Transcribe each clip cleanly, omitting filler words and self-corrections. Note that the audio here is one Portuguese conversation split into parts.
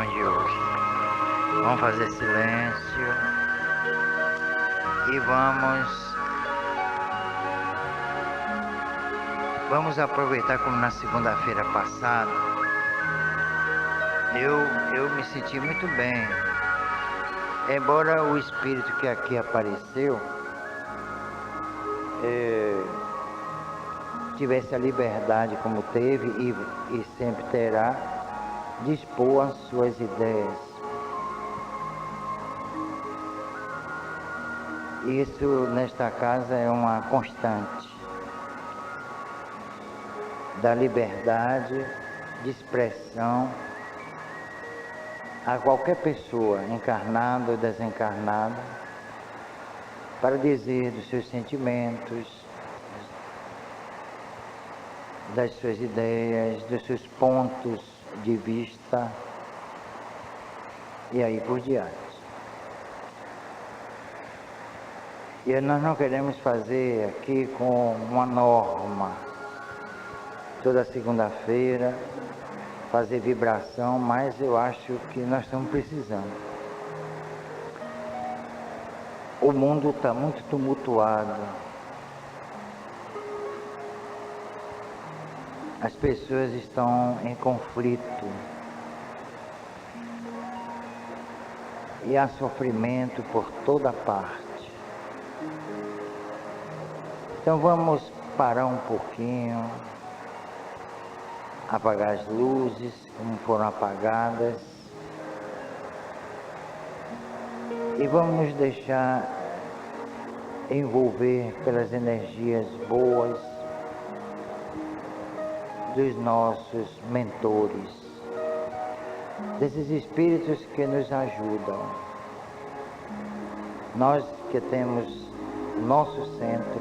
de hoje. Vamos fazer silêncio e vamos aproveitar como na segunda-feira passada eu me senti muito bem. Embora o espírito que aqui apareceu tivesse a liberdade como teve e sempre terá de expor as suas ideias. Isso nesta casa é uma constante da liberdade de expressão a qualquer pessoa, encarnada ou desencarnada, para dizer dos seus sentimentos, das suas ideias, dos seus pontos de vista e aí por diante. E nós não queremos fazer aqui com uma norma, toda segunda-feira, fazer vibração, mas eu acho que nós estamos precisando. O mundo está muito tumultuado. As pessoas estão em conflito. E há sofrimento por toda parte. Então vamos parar um pouquinho, apagar as luzes como foram apagadas e vamos nos deixar envolver pelas energias boas dos nossos mentores, desses espíritos que nos ajudam. Nós que temos nosso centro,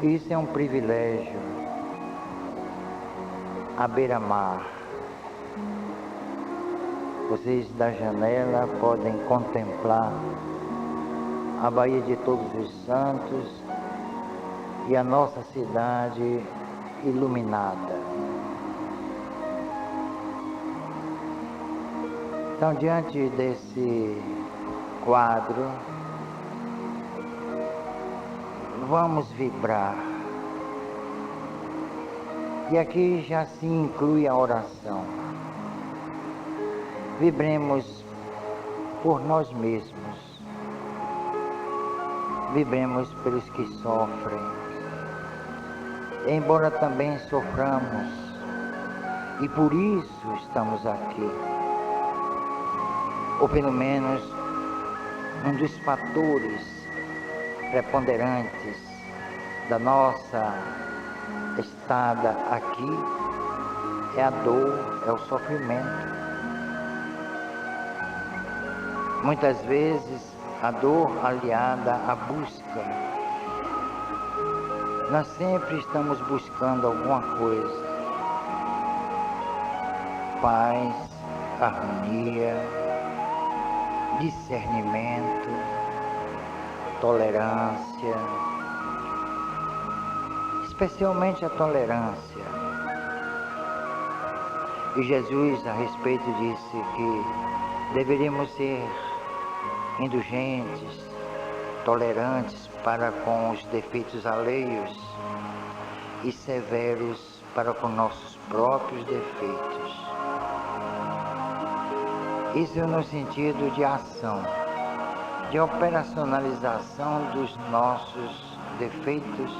isso é um privilégio, à beira-mar. Vocês da janela podem contemplar a Baía de Todos os Santos e a nossa cidade iluminada. Então, diante desse quadro, vamos vibrar. E aqui já se inclui a oração. Vibremos por nós mesmos. Vibremos pelos que sofrem. Embora também soframos. E por isso estamos aqui. Ou pelo menos um dos fatores preponderantes da nossa estada aqui é a dor, é o sofrimento. Muitas vezes a dor aliada à busca. Nós sempre estamos buscando alguma coisa. Paz, harmonia, discernimento, tolerância, especialmente a tolerância. E Jesus a respeito disse que deveríamos ser indulgentes, tolerantes para com os defeitos alheios e severos para com nossos próprios defeitos. Isso no sentido de ação, de operacionalização dos nossos defeitos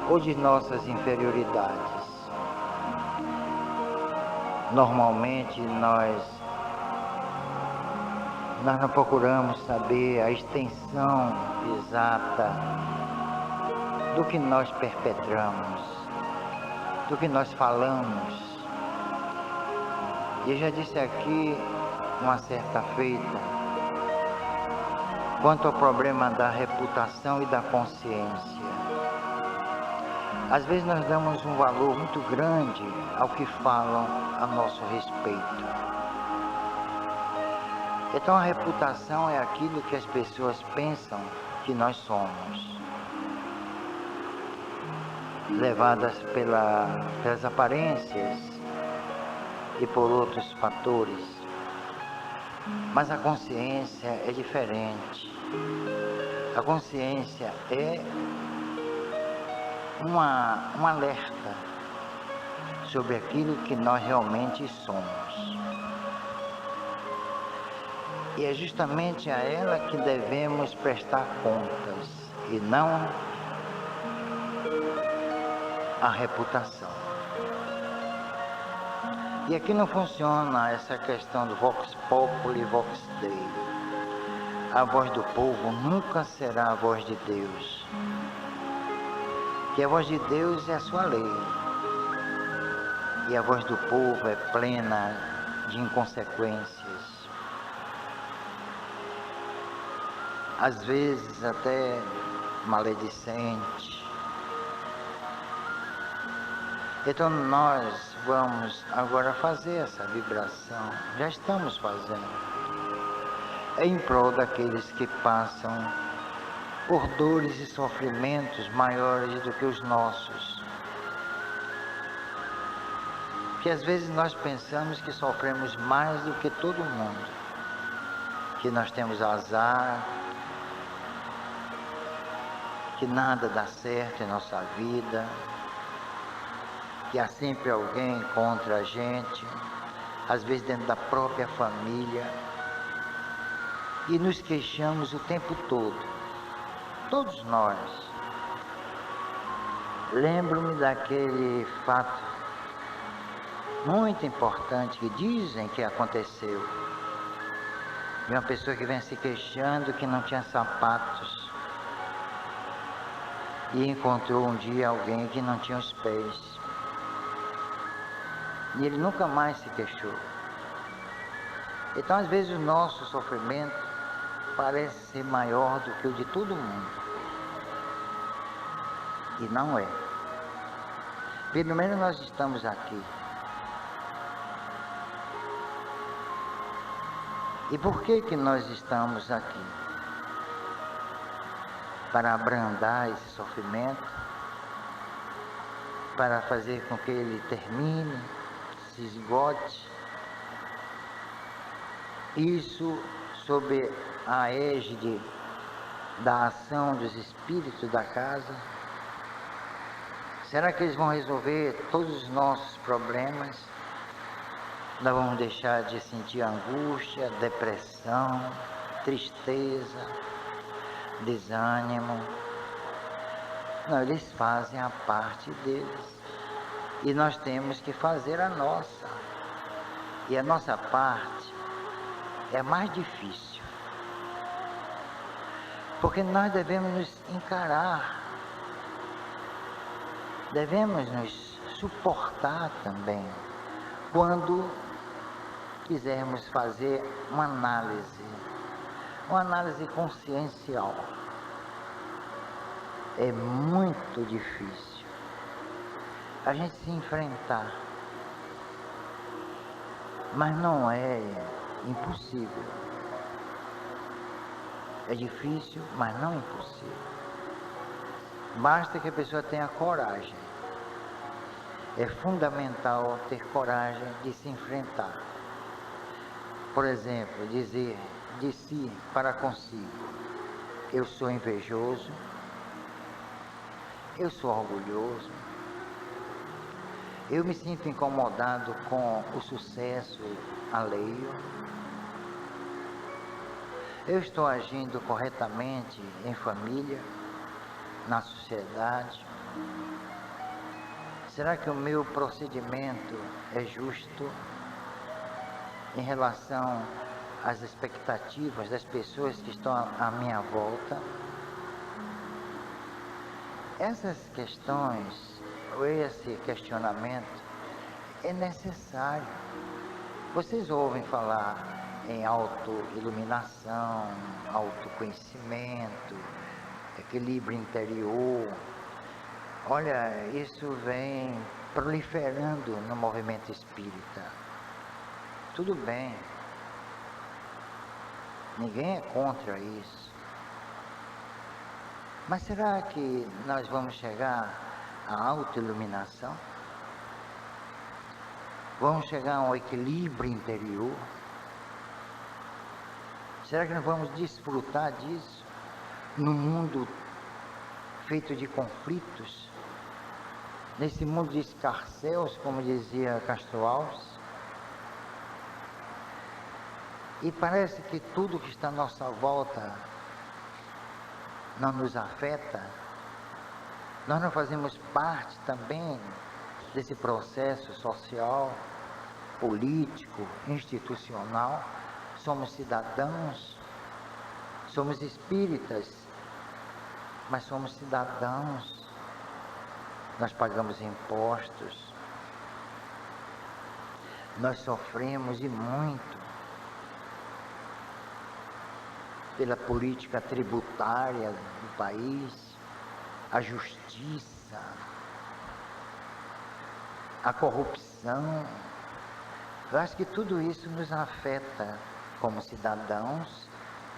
ou de nossas inferioridades. Normalmente nós não procuramos saber a extensão exata do que nós perpetramos, do que nós falamos. E eu já disse aqui, uma certa feita, quanto ao problema da reputação e da consciência. Às vezes nós damos um valor muito grande ao que falam a nosso respeito. Então a reputação é aquilo que as pessoas pensam que nós somos. Levadas pelas aparências, e por outros fatores. Mas a consciência é diferente. A consciência é um alerta sobre aquilo que nós realmente somos. E é justamente a ela que devemos prestar contas, e não a reputação. E aqui não funciona essa questão do vox populi e vox dei. A voz do povo nunca será a voz de Deus. Que a voz de Deus é a sua lei. E a voz do povo é plena de inconsequências. Às vezes até maledicente. Então nós vamos agora fazer essa vibração, já estamos fazendo, em prol daqueles que passam por dores e sofrimentos maiores do que os nossos. Que às vezes nós pensamos que sofremos mais do que todo mundo, que nós temos azar, que nada dá certo em nossa vida, que há sempre alguém contra a gente, às vezes dentro da própria família, e nos queixamos o tempo todo, todos nós. Lembro-me daquele fato muito importante que dizem que aconteceu, de uma pessoa que vem se queixando que não tinha sapatos, e encontrou um dia alguém que não tinha os pés. E ele nunca mais se queixou. Então, às vezes, o nosso sofrimento parece ser maior do que o de todo mundo. E não é. Pelo menos nós estamos aqui. E por que que nós estamos aqui? Para abrandar esse sofrimento, para fazer com que ele termine, se esgote. Isso sob a égide da ação dos espíritos da casa. Será que eles vão resolver todos os nossos problemas? Nós vamos deixar de sentir angústia, depressão, tristeza, desânimo? Não, eles fazem a parte deles. E nós temos que fazer a nossa. E a nossa parte é mais difícil. Porque nós devemos nos encarar. Devemos nos suportar também. Quando quisermos fazer uma análise consciencial. É muito difícil a gente se enfrentar, mas não é impossível. É difícil, mas não impossível. Basta que a pessoa tenha coragem. É fundamental ter coragem de se enfrentar. Por exemplo, dizer de si para consigo: eu sou invejoso, eu sou orgulhoso, eu me sinto incomodado com o sucesso alheio, eu estou agindo corretamente em família, na sociedade. Será que o meu procedimento é justo em relação às expectativas das pessoas que estão à minha volta? Essas questões, ou esse questionamento, é necessário. Vocês ouvem falar em autoiluminação, autoconhecimento, equilíbrio interior. Olha, isso vem proliferando no movimento espírita. Tudo bem, ninguém é contra isso. Mas será que nós vamos chegar à autoiluminação? Vamos chegar a um equilíbrio interior? Será que nós vamos desfrutar disso no mundo feito de conflitos? Nesse mundo de escarcéus, como dizia Castro Alves? E parece que tudo que está à nossa volta não nos afeta. Nós não fazemos parte também desse processo social, político, institucional. Somos cidadãos, somos espíritas, mas somos cidadãos. Nós pagamos impostos, nós sofremos e muito pela política tributária do país, a justiça, a corrupção. Eu acho que tudo isso nos afeta como cidadãos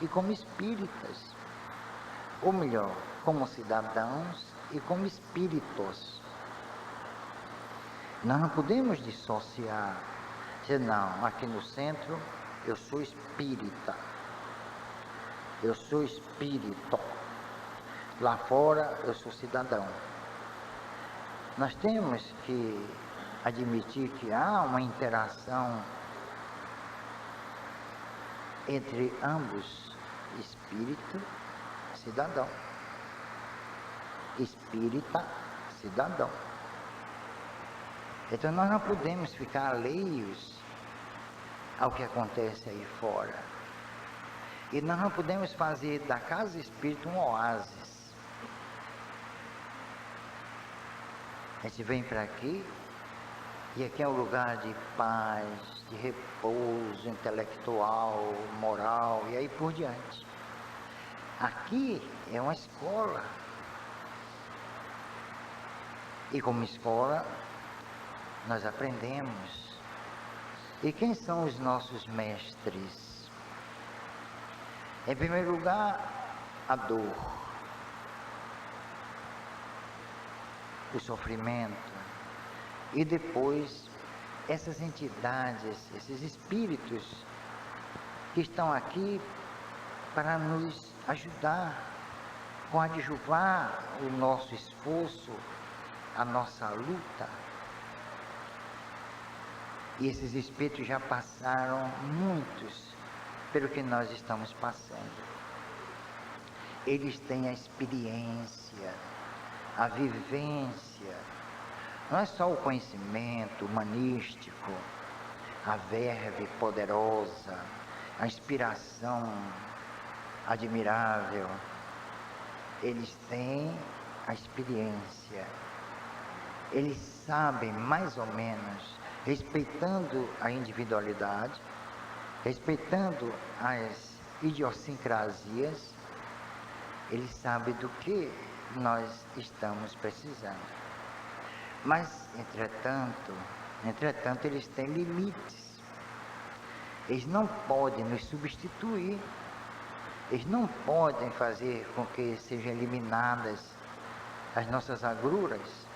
e como espíritas, ou melhor, como cidadãos e como espíritos. Nós não podemos dissociar, dizer, não, aqui no centro eu sou espírita, eu sou espírito, lá fora eu sou cidadão. Nós temos que admitir que há uma interação entre ambos, espírito e cidadão. Espírita, cidadão. Então nós não podemos ficar alheios ao que acontece aí fora. E nós não podemos fazer da casa espírita um oásis. A gente vem para aqui, e aqui é um lugar de paz, de repouso intelectual, moral, e aí por diante. Aqui é uma escola. E como escola, nós aprendemos. E quem são os nossos mestres? Em primeiro lugar, a dor, o sofrimento, e depois essas entidades, esses espíritos que estão aqui para nos ajudar, coadjuvar o nosso esforço, a nossa luta. E esses espíritos já passaram muitos pelo que nós estamos passando. Eles têm a experiência, a vivência, não é só o conhecimento humanístico, a verve poderosa, a inspiração admirável. Eles têm a experiência, eles sabem mais ou menos, respeitando a individualidade, respeitando as idiosincrasias, eles sabem do que nós estamos precisando. Mas, entretanto, eles têm limites. Eles não podem nos substituir. Eles não podem fazer com que sejam eliminadas as nossas agruras,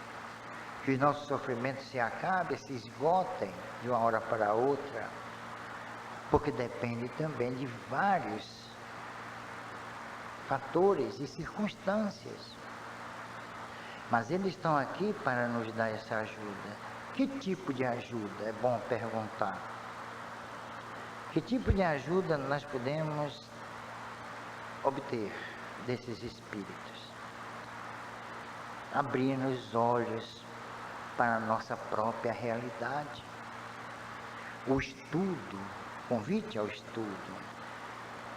que os nossos sofrimentos se acabem, se esgotem de uma hora para outra, porque depende também de vários fatores e circunstâncias. Mas eles estão aqui para nos dar essa ajuda. Que tipo de ajuda? É bom perguntar. Que tipo de ajuda nós podemos obter desses espíritos? Abrir os olhos para a nossa própria realidade. O estudo, convite ao estudo.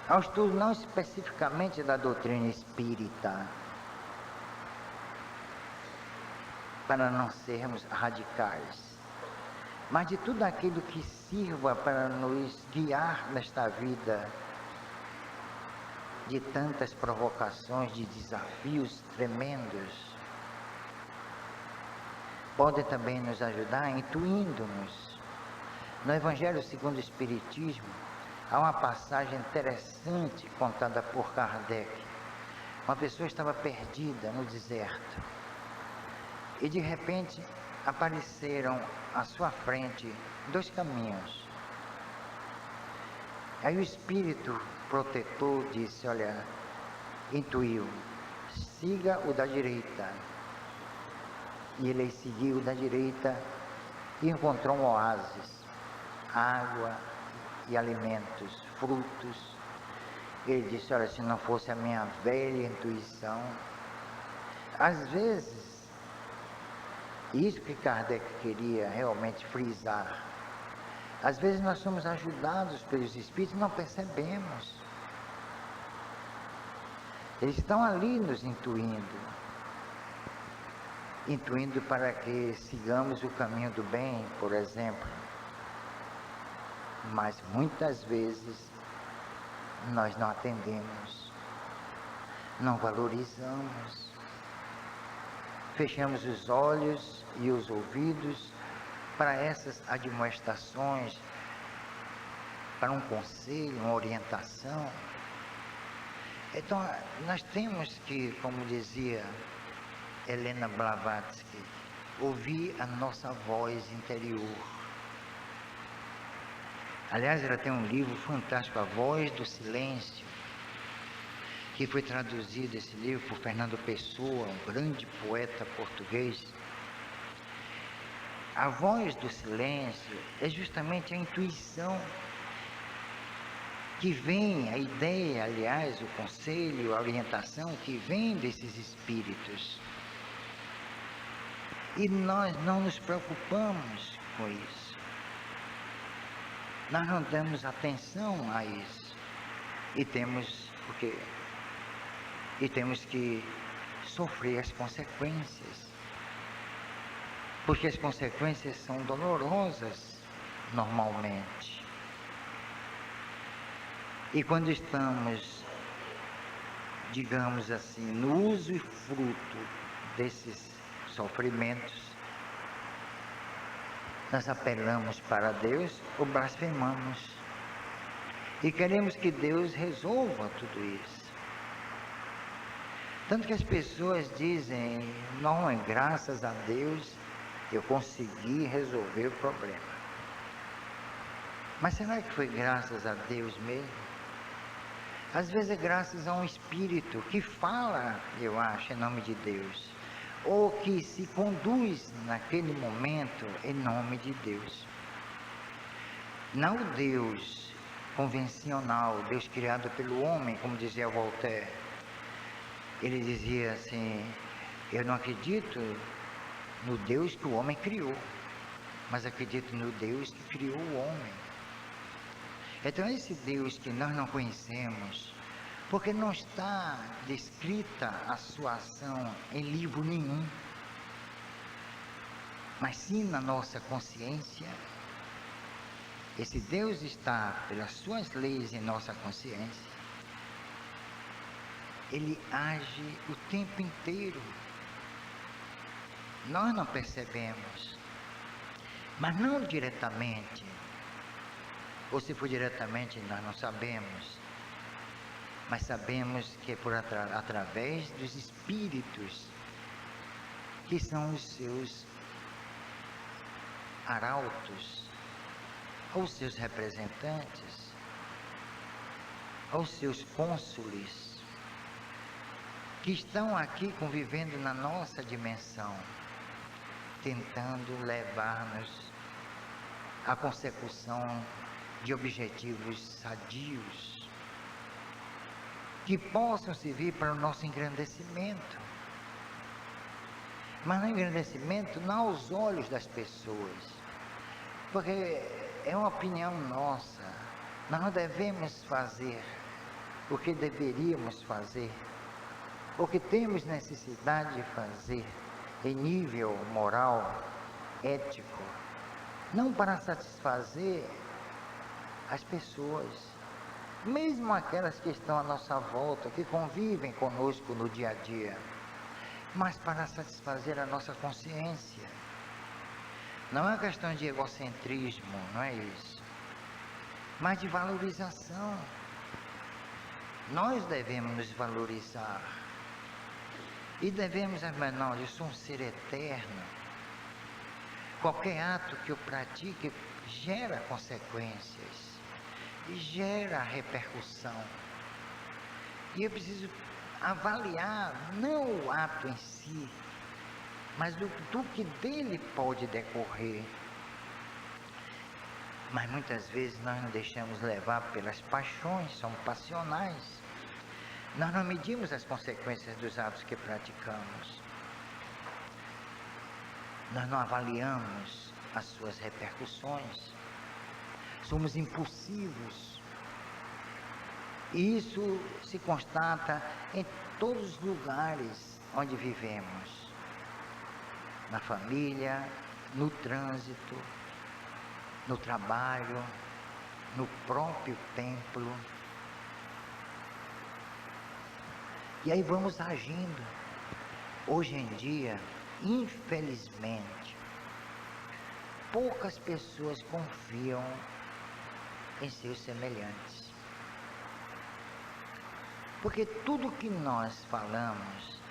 Ao estudo não especificamente da doutrina espírita, para não sermos radicais, mas de tudo aquilo que sirva para nos guiar nesta vida de tantas provocações, de desafios tremendos. Podem também nos ajudar intuindo-nos. No Evangelho segundo o Espiritismo, há uma passagem interessante contada por Kardec. Uma pessoa estava perdida no deserto. E de repente apareceram à sua frente 2 caminhos. Aí o espírito protetor disse, olha, intuiu, siga o da direita. E ele seguiu o da direita e encontrou um oásis, água e alimentos, frutos. Ele disse, olha, se não fosse a minha velha intuição, às vezes, isso que Kardec queria realmente frisar, às vezes nós somos ajudados pelos espíritos e não percebemos. Eles estão ali nos intuindo para que sigamos o caminho do bem, por exemplo. Mas muitas vezes nós não atendemos, não valorizamos, fechamos os olhos e os ouvidos para essas admoestações, para um conselho, uma orientação. Então, nós temos que, como dizia Helena Blavatsky, ouvir a nossa voz interior. Aliás, ela tem um livro fantástico, A Voz do Silêncio, que foi traduzido esse livro por Fernando Pessoa, um grande poeta português. A voz do silêncio é justamente a intuição que vem, a ideia, aliás, o conselho, a orientação que vem desses espíritos. E nós não nos preocupamos com isso. Nós não damos atenção a isso. E temos que sofrer as consequências. Porque as consequências são dolorosas, normalmente. E quando estamos, digamos assim, no uso e fruto desses sofrimentos, nós apelamos para Deus ou blasfemamos. E queremos que Deus resolva tudo isso. Tanto que as pessoas dizem, não, graças a Deus, eu consegui resolver o problema. Mas será que foi graças a Deus mesmo? Às vezes é graças a um espírito que fala, eu acho, em nome de Deus, ou que se conduz naquele momento em nome de Deus. Não o Deus convencional, Deus criado pelo homem, como dizia Voltaire. Ele dizia assim, eu não acredito no Deus que o homem criou, mas acredito no Deus que criou o homem. Então esse Deus que nós não conhecemos, porque não está descrita a sua ação em livro nenhum, mas sim na nossa consciência, esse Deus está pelas suas leis em nossa consciência. Ele age o tempo inteiro. Nós não percebemos, mas não diretamente, ou se for diretamente nós não sabemos, mas sabemos que é através dos espíritos, que são os seus arautos, ou seus representantes, ou seus cônsules, que estão aqui convivendo na nossa dimensão, tentando levar-nos à consecução de objetivos sadios, que possam servir para o nosso engrandecimento. Mas no engrandecimento não aos olhos das pessoas, porque é uma opinião nossa. Nós não devemos fazer o que deveríamos fazer, o que temos necessidade de fazer em nível moral, ético, não para satisfazer as pessoas, mesmo aquelas que estão à nossa volta, que convivem conosco no dia a dia, mas para satisfazer a nossa consciência. Não é questão de egocentrismo, não é isso, mas de valorização. Nós devemos nos valorizar e devemos, não, eu sou um ser eterno, Qualquer ato que eu pratique gera consequências, gera repercussão. E eu preciso avaliar não o ato em si, mas do que dele pode decorrer. Mas muitas vezes nós nos deixamos levar pelas paixões, somos passionais. Nós não medimos as consequências dos atos que praticamos. Nós não avaliamos as suas repercussões. Somos impulsivos. E isso se constata em todos os lugares onde vivemos. Na família, no trânsito, no trabalho, no próprio templo. E aí vamos agindo. Hoje em dia, infelizmente, poucas pessoas confiam em seus semelhantes. Porque tudo que nós falamos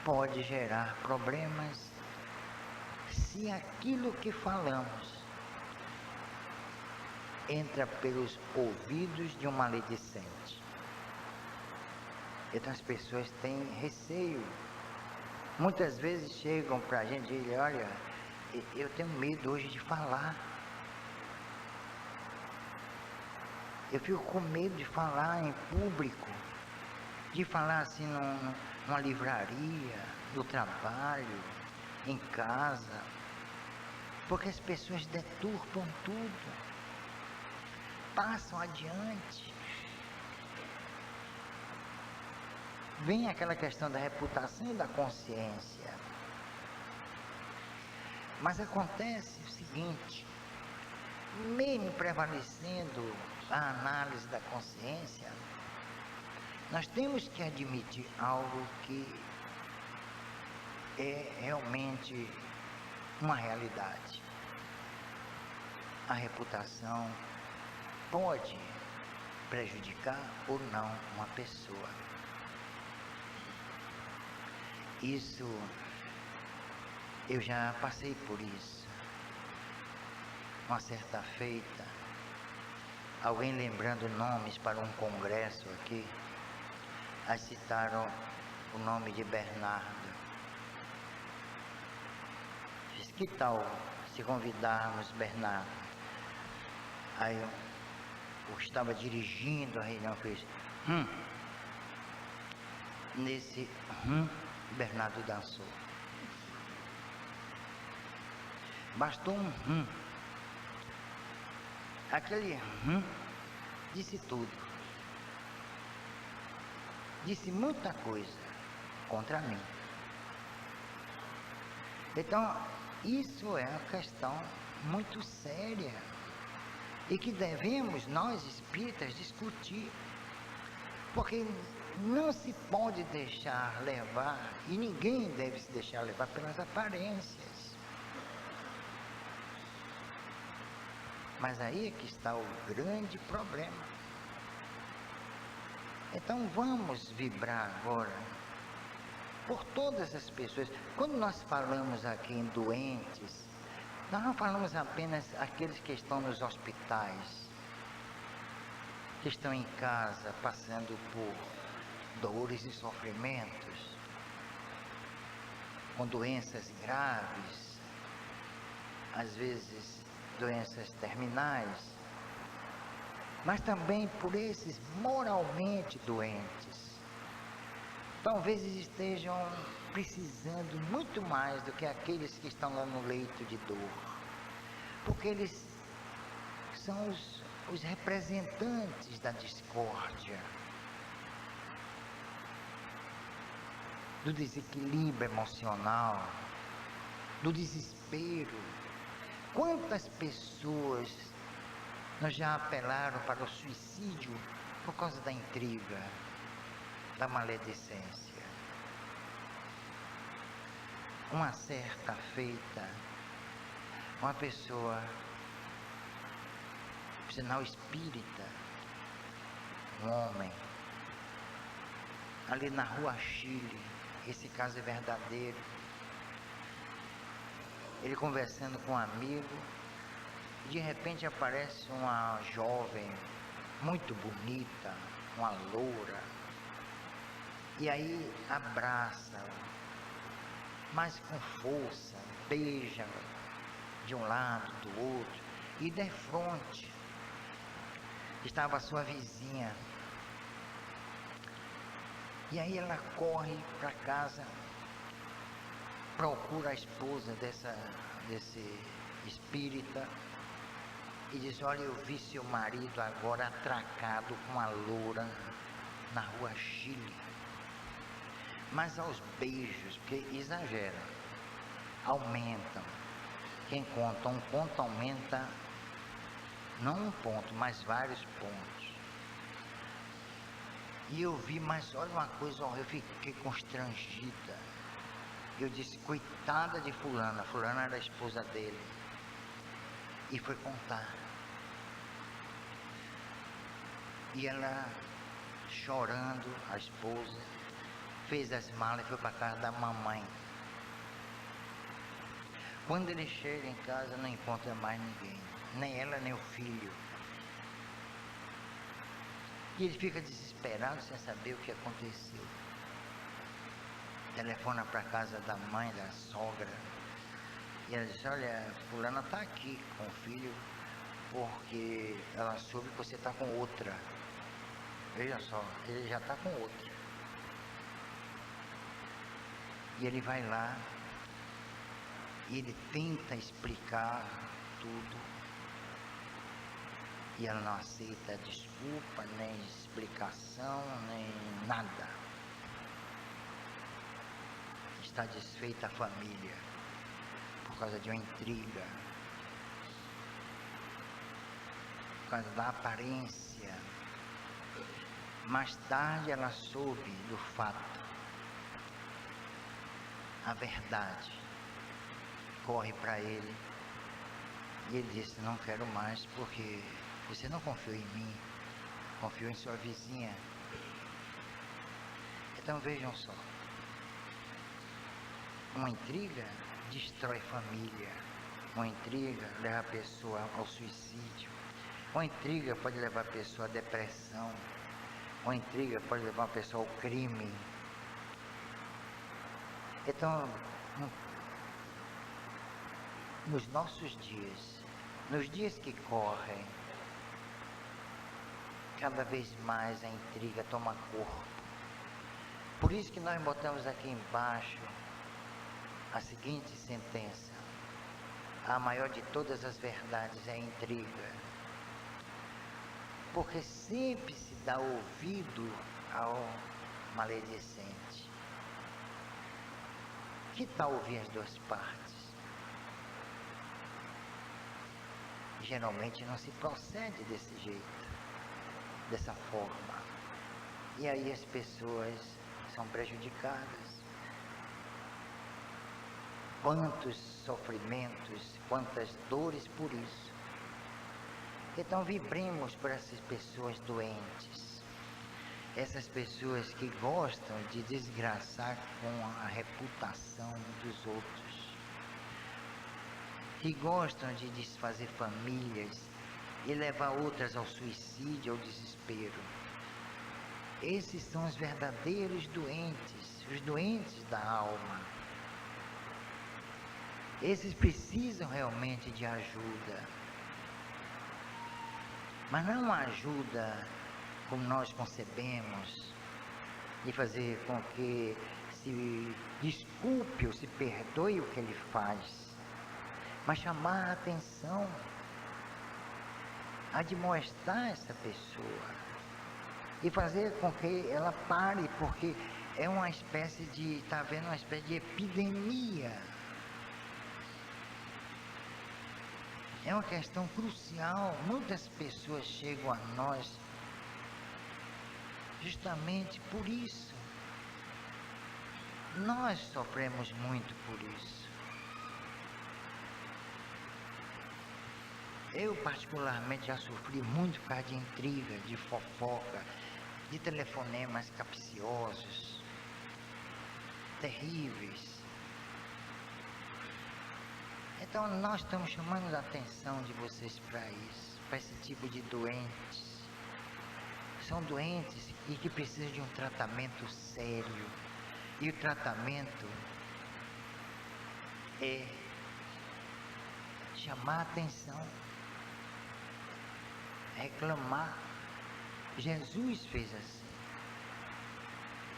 pode gerar problemas se aquilo que falamos entra pelos ouvidos de um maledicente. Então as pessoas têm receio. Muitas vezes chegam para a gente e dizem, olha, eu tenho medo hoje de falar. Eu fico com medo de falar em público, de falar assim numa livraria, no trabalho, em casa, porque as pessoas deturpam tudo, passam adiante. Vem aquela questão da reputação e da consciência. Mas acontece o seguinte, mesmo prevalecendo a análise da consciência, nós temos que admitir algo que é realmente uma realidade. A reputação pode prejudicar ou não uma pessoa. Isso, eu já passei por isso. Uma certa feita, alguém lembrando nomes para um congresso aqui, aí citaram o nome de Bernardo. Diz, que tal se convidarmos Bernardo? Aí eu estava dirigindo a reunião, fez nesse Bernardo dançou. Bastou um aquele disse tudo. Disse muita coisa contra mim. Então, isso é uma questão muito séria e que devemos, nós espíritas, discutir. Porque não se pode deixar levar, e ninguém deve se deixar levar pelas aparências. Mas aí é que está o grande problema. Então vamos vibrar agora por todas as pessoas. Quando nós falamos aqui em doentes, nós não falamos apenas aqueles que estão nos hospitais, que estão em casa passando por dores e sofrimentos, com doenças graves, às vezes doenças terminais, mas também por esses moralmente doentes. Talvez estejam precisando muito mais do que aqueles que estão lá no leito de dor, porque eles são os representantes da discórdia, do desequilíbrio emocional, do desespero. Quantas pessoas nós já apelaram para o suicídio por causa da intriga, da maledicência? Uma certa feita, uma pessoa, por sinal espírita, um homem, ali na rua Chile, esse caso é verdadeiro, ele conversando com um amigo, e de repente aparece uma jovem muito bonita, uma loura, e aí abraça-la, mas com força, beija de um lado, do outro, e de frente estava a sua vizinha. E aí ela corre para casa, procura a esposa desse espírita e diz: olha, eu vi seu marido agora atracado com a loura na rua Chile. Mas aos beijos, porque exagera, aumentam. Quem conta um ponto aumenta, não um ponto, mas vários pontos. E eu vi, mas olha uma coisa, eu fiquei constrangida. Eu disse: coitada de fulana, fulana era a esposa dele. E foi contar. E ela, chorando, a esposa, fez as malas e foi para casa da mamãe. Quando ele chega em casa, não encontra mais ninguém, nem ela, nem o filho. E ele fica desesperado, sem saber o que aconteceu. Telefona para casa da mãe, da sogra, e ela diz: olha, fulana está aqui com o filho, porque ela soube que você está com outra. Veja só, ele já está com outra. E ele vai lá, e ele tenta explicar tudo, e ela não aceita desculpa, nem explicação, nem nada. Está desfeita a família por causa de uma intriga, por causa da aparência. Mais tarde ela soube do fato, a verdade. Corre para ele e ele disse: não quero mais porque você não confiou em mim, confiou em sua vizinha. Então vejam só, uma intriga destrói família, uma intriga leva a pessoa ao suicídio, uma intriga pode levar a pessoa à depressão, uma intriga pode levar a pessoa ao crime. Então, nos nossos dias, nos dias que correm, cada vez mais a intriga toma corpo. Por isso que nós botamos aqui embaixo a seguinte sentença: a maior de todas as verdades é a intriga, porque sempre se dá ouvido ao maledicente. Que tal ouvir as duas partes? Geralmente não se procede desse jeito, dessa forma, e aí as pessoas são prejudicadas. Quantos sofrimentos, quantas dores por isso. Então vibremos por essas pessoas doentes, essas pessoas que gostam de desgraçar com a reputação dos outros, que gostam de desfazer famílias e levar outras ao suicídio, ao desespero. Esses são os verdadeiros doentes, os doentes da alma. Esses precisam realmente de ajuda, mas não uma ajuda como nós concebemos, de fazer com que se desculpe ou se perdoe o que ele faz, mas chamar a atenção, admoestar essa pessoa e fazer com que ela pare, porque é uma espécie de, está havendo uma espécie de epidemia. É uma questão crucial. Muitas pessoas chegam a nós justamente por isso. Nós sofremos muito por isso. Eu particularmente já sofri muito por causa de intriga, de fofoca, de telefonemas capciosos, terríveis. Então nós estamos chamando a atenção de vocês para isso, para esse tipo de doentes. São doentes e que precisam de um tratamento sério. E o tratamento é chamar a atenção, reclamar. Jesus fez assim.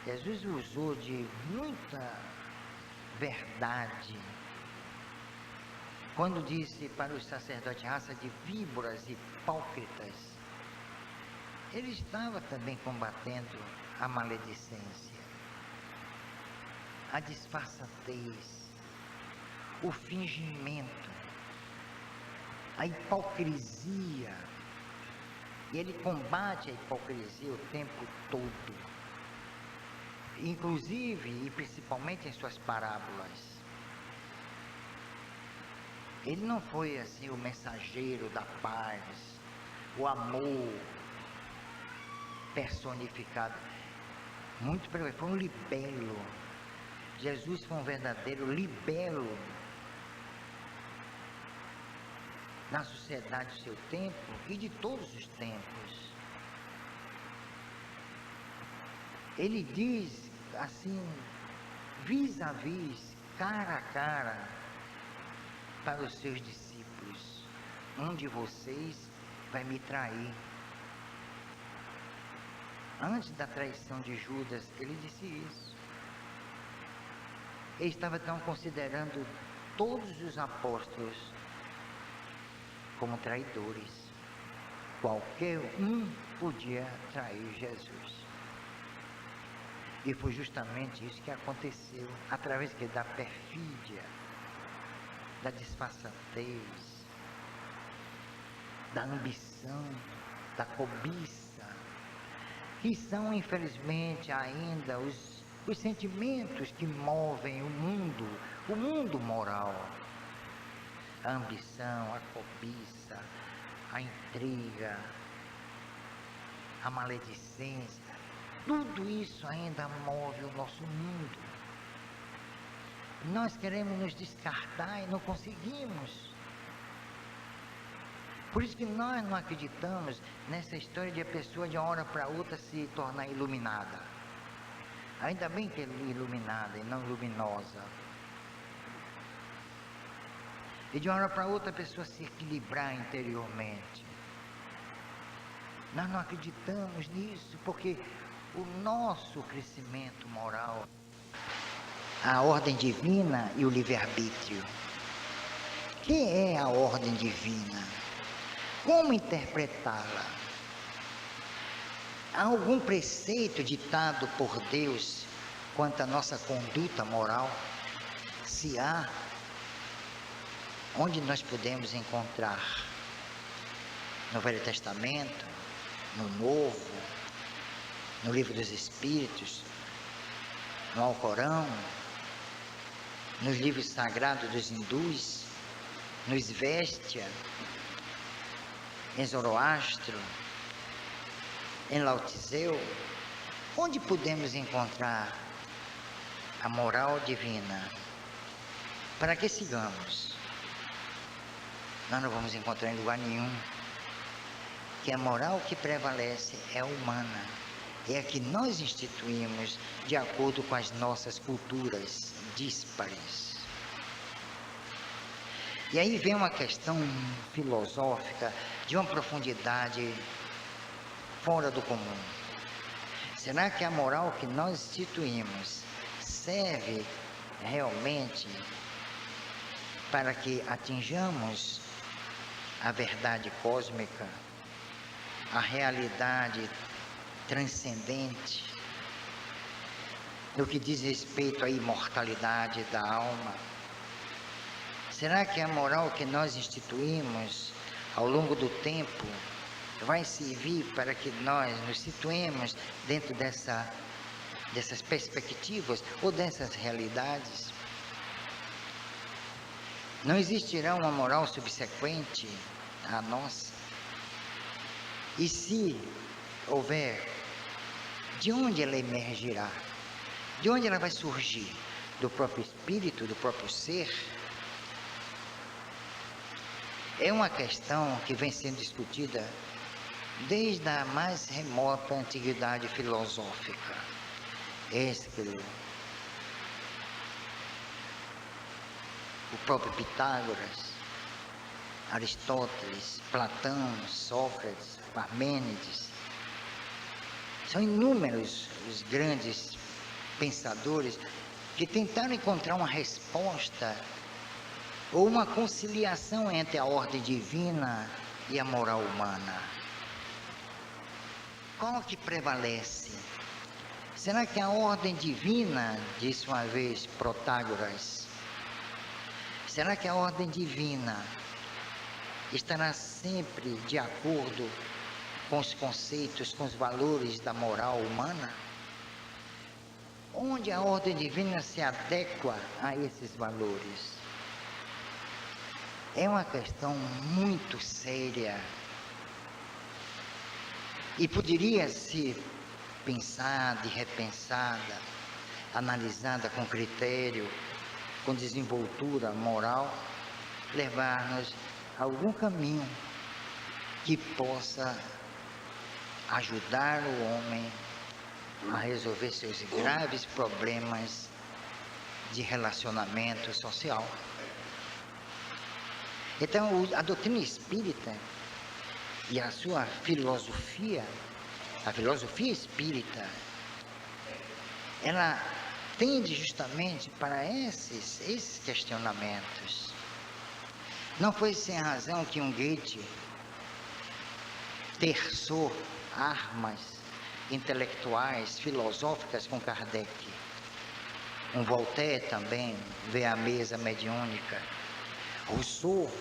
Jesus usou de muita verdade quando disse para os sacerdotes, raça de víboras hipócritas. Ele estava também combatendo a maledicência, a disfarçatez, o fingimento, a hipocrisia. E ele combate a hipocrisia o tempo todo, inclusive e principalmente em suas parábolas. Ele não foi assim o mensageiro da paz, o amor personificado. Muito pelo foi um libelo. Jesus foi um verdadeiro libelo na sociedade do seu tempo e de todos os tempos. Ele diz assim, vis a vis, cara a cara, para os seus discípulos: um de vocês vai me trair. Antes da traição de Judas, ele disse isso. Ele estava então considerando todos os apóstolos como traidores. Qualquer um podia trair Jesus. E foi justamente isso que aconteceu, através da perfídia, da disfarçatez, da ambição, da cobiça, que são infelizmente ainda os sentimentos que movem o mundo moral. A ambição, a cobiça, a intriga, a maledicência, tudo isso ainda move o nosso mundo. Nós queremos nos descartar e não conseguimos. Por isso que nós não acreditamos nessa história de a pessoa de uma hora para outra se tornar iluminada. Ainda bem que é iluminada e não luminosa. E de uma hora para outra a pessoa se equilibrar interiormente. Nós não acreditamos nisso, porque o nosso crescimento moral, a ordem divina e o livre-arbítrio. O que é a ordem divina? Como interpretá-la? Há algum preceito ditado por Deus quanto à nossa conduta moral? Se há, onde nós podemos encontrar? No Velho Testamento, no Novo, no Livro dos Espíritos, no Alcorão, nos livros sagrados dos hindus, no Esvéstia, em Zoroastro, em Lao Tse, onde podemos encontrar a moral divina para que sigamos? Nós não vamos encontrar em lugar nenhum, que a moral que prevalece é a humana, é a que nós instituímos de acordo com as nossas culturas díspares. E aí vem uma questão filosófica de uma profundidade fora do comum. Será que a moral que nós instituímos serve realmente para que atinjamos a verdade cósmica, a realidade transcendente, no que diz respeito à imortalidade da alma? Será que a moral que nós instituímos ao longo do tempo vai servir para que nós nos situemos dentro dessas perspectivas ou dessas realidades? Não existirá uma moral subsequente à nossa? E se houver, de onde ela emergirá? De onde ela vai surgir? Do próprio espírito, do próprio ser? é uma questão que vem sendo discutida desde a mais remota antiguidade filosófica. Ésquilo, o próprio Pitágoras, Aristóteles, Platão, Sócrates, Parmênides. São inúmeros os grandes pensadores que tentaram encontrar uma resposta ou uma conciliação entre a ordem divina e a moral humana. Qual que prevalece? Será que a ordem divina, disse uma vez Protágoras, será que a ordem divina estará sempre de acordo com os conceitos, com os valores da moral humana? Onde a ordem divina se adequa a esses valores? É uma questão muito séria e poderia ser pensada e repensada, analisada com critério, com desenvoltura moral, levar-nos a algum caminho que possa ajudar o homem a resolver seus graves problemas de relacionamento social. Então, a doutrina espírita e a sua filosofia, a filosofia espírita, ela tende justamente para esses questionamentos. Não foi sem razão que um Goethe terçou armas intelectuais, filosóficas com Kardec. Um Voltaire também vê a mesa mediúnica. Rousseau,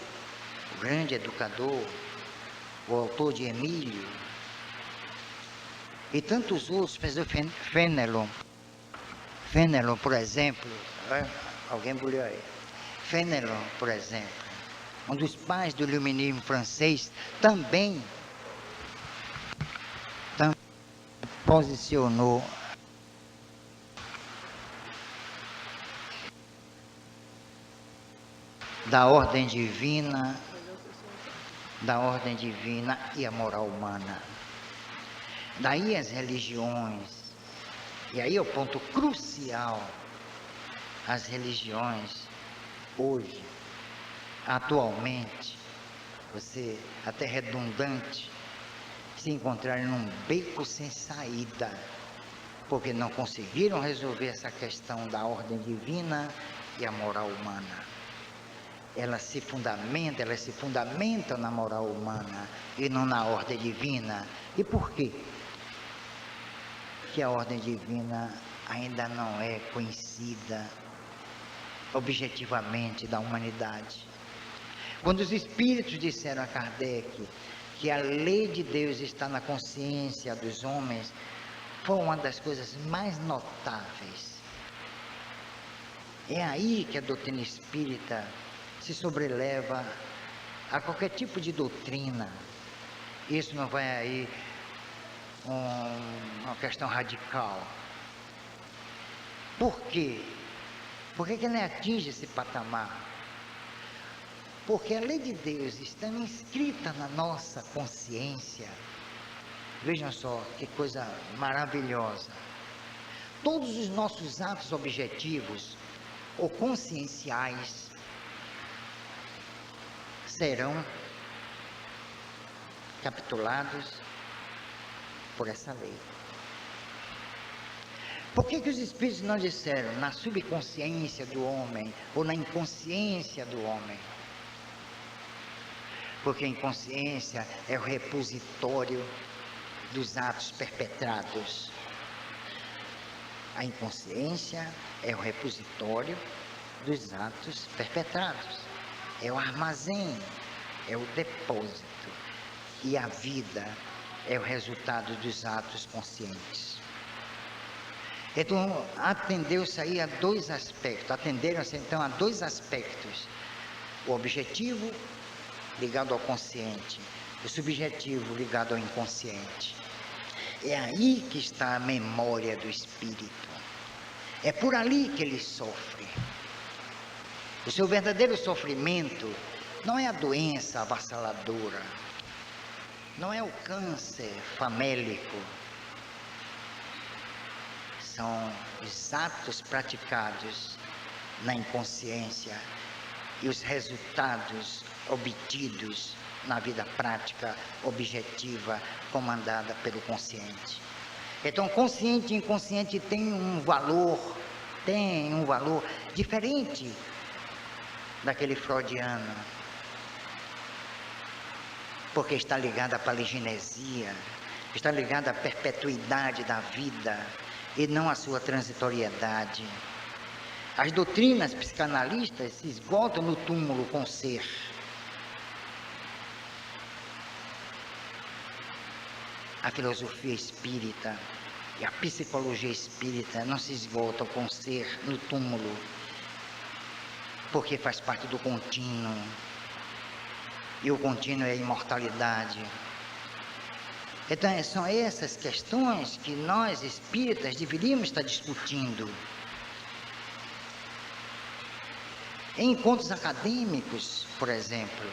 o grande educador, o autor de Emílio, e tantos outros, Fénelon, por exemplo, alguém bulhou aí, Fénelon, por exemplo, um dos pais do iluminismo francês, também posicionou da ordem divina e a moral humana. Daí as religiões, e aí é o ponto crucial, as religiões hoje, atualmente, você, até redundante, se encontrarem num beco sem saída, porque não conseguiram resolver essa questão da ordem divina e a moral humana. Elas se fundamentam na moral humana e não na ordem divina. E por quê? Que a ordem divina ainda não é conhecida objetivamente da humanidade. Quando os espíritos disseram a Kardec que a lei de Deus está na consciência dos homens, foi uma das coisas mais notáveis. É aí que a doutrina espírita se sobreleva a qualquer tipo de doutrina. Isso não vai aí uma questão radical. Por quê? Por que ele atinge esse patamar? Porque a lei de Deus está inscrita na nossa consciência. Vejam só que coisa maravilhosa. Todos os nossos atos objetivos ou conscienciais serão capitulados por essa lei. Por que os espíritos não disseram na subconsciência do homem ou na inconsciência do homem? Porque a inconsciência é o repositório dos atos perpetrados. A inconsciência é o repositório dos atos perpetrados. É o armazém, é o depósito. E a vida é o resultado dos atos conscientes. Então, atendeu-se aí a dois aspectos. Atenderam-se então a dois aspectos. O objetivo ligado ao consciente, o subjetivo ligado ao inconsciente. É aí que está a memória do espírito. É por ali que ele sofre. O seu verdadeiro sofrimento não é a doença avassaladora, não é o câncer famélico, são os atos praticados na inconsciência e os resultados obtidos na vida prática, objetiva, comandada pelo consciente. Então, consciente e inconsciente tem um valor diferente daquele freudiano, porque está ligado à paligenesia, está ligado à perpetuidade da vida e não à sua transitoriedade. As doutrinas psicanalistas se esgotam no túmulo com o ser. A filosofia espírita e a psicologia espírita não se esgotam com o ser no túmulo, porque faz parte do contínuo, e o contínuo é a imortalidade. Então são essas questões que nós espíritas deveríamos estar discutindo. Em encontros acadêmicos, por exemplo,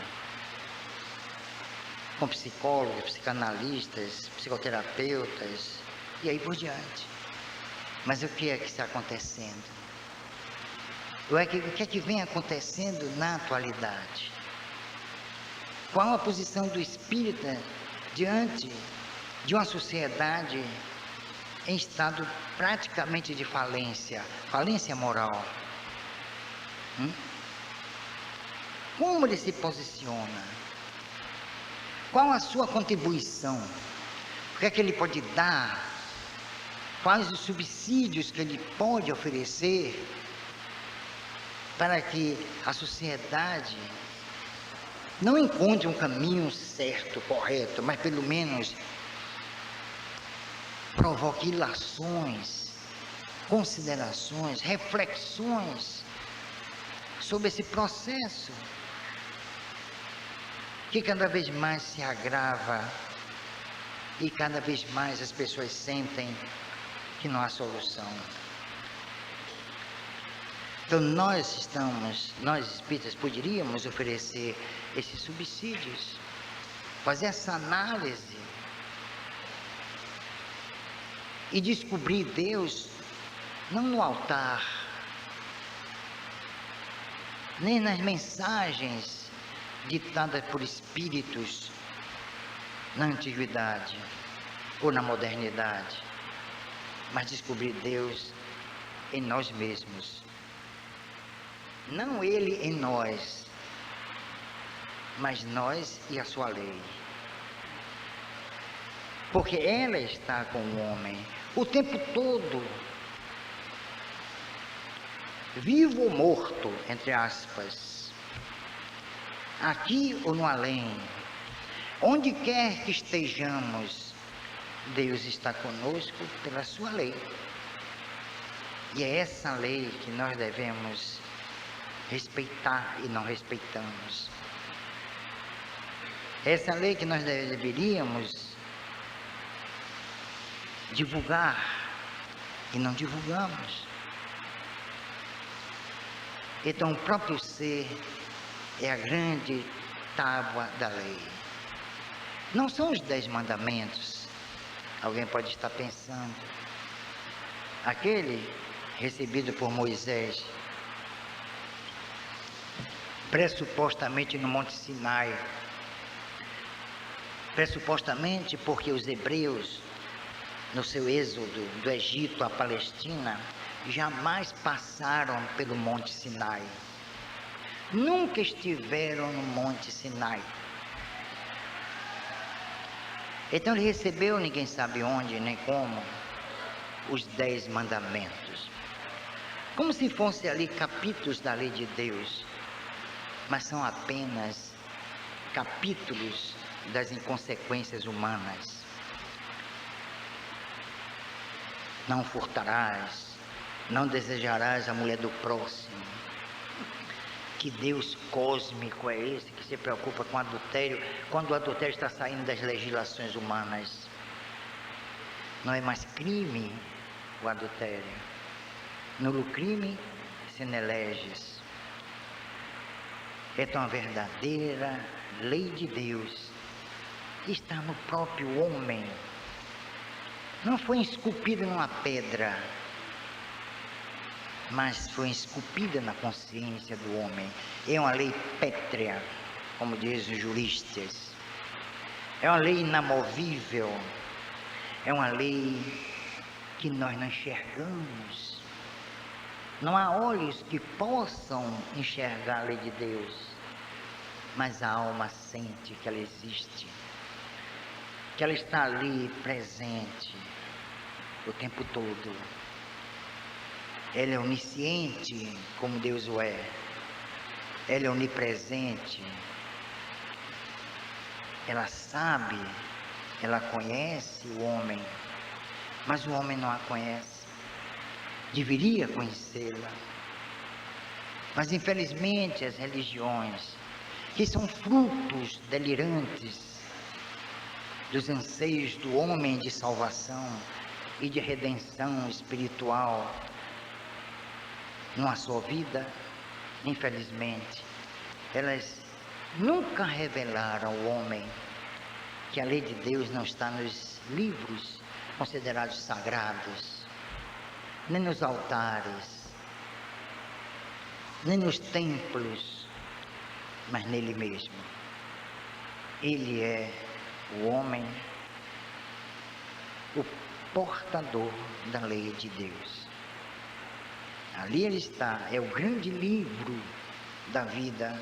com psicólogos, psicanalistas, psicoterapeutas, e aí por diante. Mas o que é que está acontecendo? O que é que vem acontecendo na atualidade? Qual a posição do espírita diante de uma sociedade em estado praticamente de falência moral? Como ele se posiciona? Qual a sua contribuição? O que é que ele pode dar? Quais os subsídios que ele pode oferecer para que a sociedade não encontre um caminho certo, correto, mas pelo menos provoque ilações, considerações, reflexões sobre esse processo que cada vez mais se agrava e cada vez mais as pessoas sentem que não há solução. Então nós espíritas poderíamos oferecer esses subsídios, fazer essa análise e descobrir Deus não no altar, nem nas mensagens ditadas por espíritos na antiguidade ou na modernidade, mas descobrir Deus em nós mesmos. Não Ele em nós, mas nós e a sua lei. Porque ela está com o homem o tempo todo, vivo ou morto, entre aspas, aqui ou no além, onde quer que estejamos, Deus está conosco pela sua lei. E é essa lei que nós devemos respeitar e não respeitamos. Essa lei que nós deveríamos divulgar e não divulgamos. Então o próprio ser é a grande tábua da lei. Não são os 10 mandamentos. Alguém pode estar pensando. Aquele recebido por Moisés, pressupostamente no Monte Sinai, pressupostamente porque os hebreus, no seu êxodo do Egito à Palestina, jamais passaram pelo Monte Sinai, nunca estiveram no Monte Sinai. Então ele recebeu, ninguém sabe onde nem como, os 10 mandamentos, como se fossem ali capítulos da lei de Deus, mas são apenas capítulos das inconsequências humanas. Não furtarás, não desejarás a mulher do próximo. Que Deus cósmico é esse que se preocupa com adultério, quando o adultério está saindo das legislações humanas? Não é mais crime o adultério. Nulo crime sine leges. é uma verdadeira lei de Deus que está no próprio homem. Não foi esculpida numa pedra, mas foi esculpida na consciência do homem. É uma lei pétrea, como dizem os juristas. É uma lei inamovível. É uma lei que nós não enxergamos. Não há olhos que possam enxergar a lei de Deus, mas a alma sente que ela existe, que ela está ali presente o tempo todo. Ela é onisciente, como Deus o é. Ela é onipresente. Ela sabe, ela conhece o homem, mas o homem não a conhece. Deveria conhecê-la. Mas infelizmente as religiões, que são frutos delirantes dos anseios do homem de salvação e de redenção espiritual na sua vida, infelizmente, elas nunca revelaram ao homem que a lei de Deus não está nos livros considerados sagrados, nem nos altares, nem nos templos, mas nele mesmo. Ele é o homem, o portador da lei de Deus. Ali ele está, é o grande livro da vida,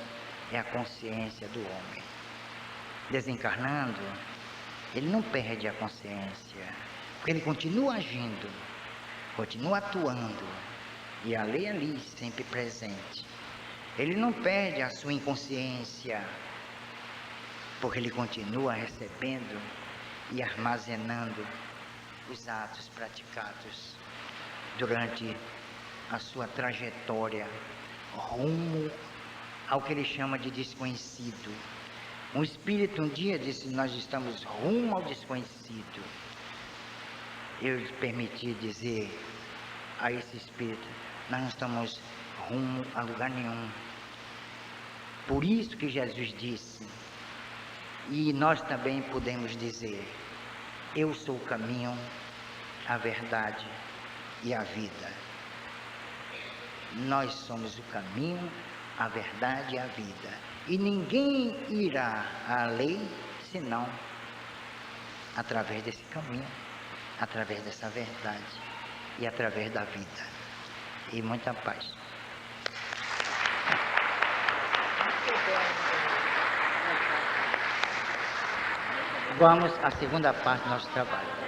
é a consciência do homem. Desencarnando, ele não perde a consciência, porque ele continua agindo, continua atuando, e a lei ali sempre presente. Ele não perde a sua inconsciência, porque ele continua recebendo e armazenando os atos praticados durante a sua trajetória rumo ao que ele chama de desconhecido. Um espírito um dia disse: nós estamos rumo ao desconhecido. Eu lhe permiti dizer a esse espírito: nós não estamos rumo a lugar nenhum. Por isso que Jesus disse, e nós também podemos dizer: eu sou o caminho, a verdade e a vida. Nós somos o caminho, a verdade e a vida. E ninguém irá à lei senão através desse caminho, através dessa verdade e através da vida. E muita paz. Vamos à segunda parte do nosso trabalho.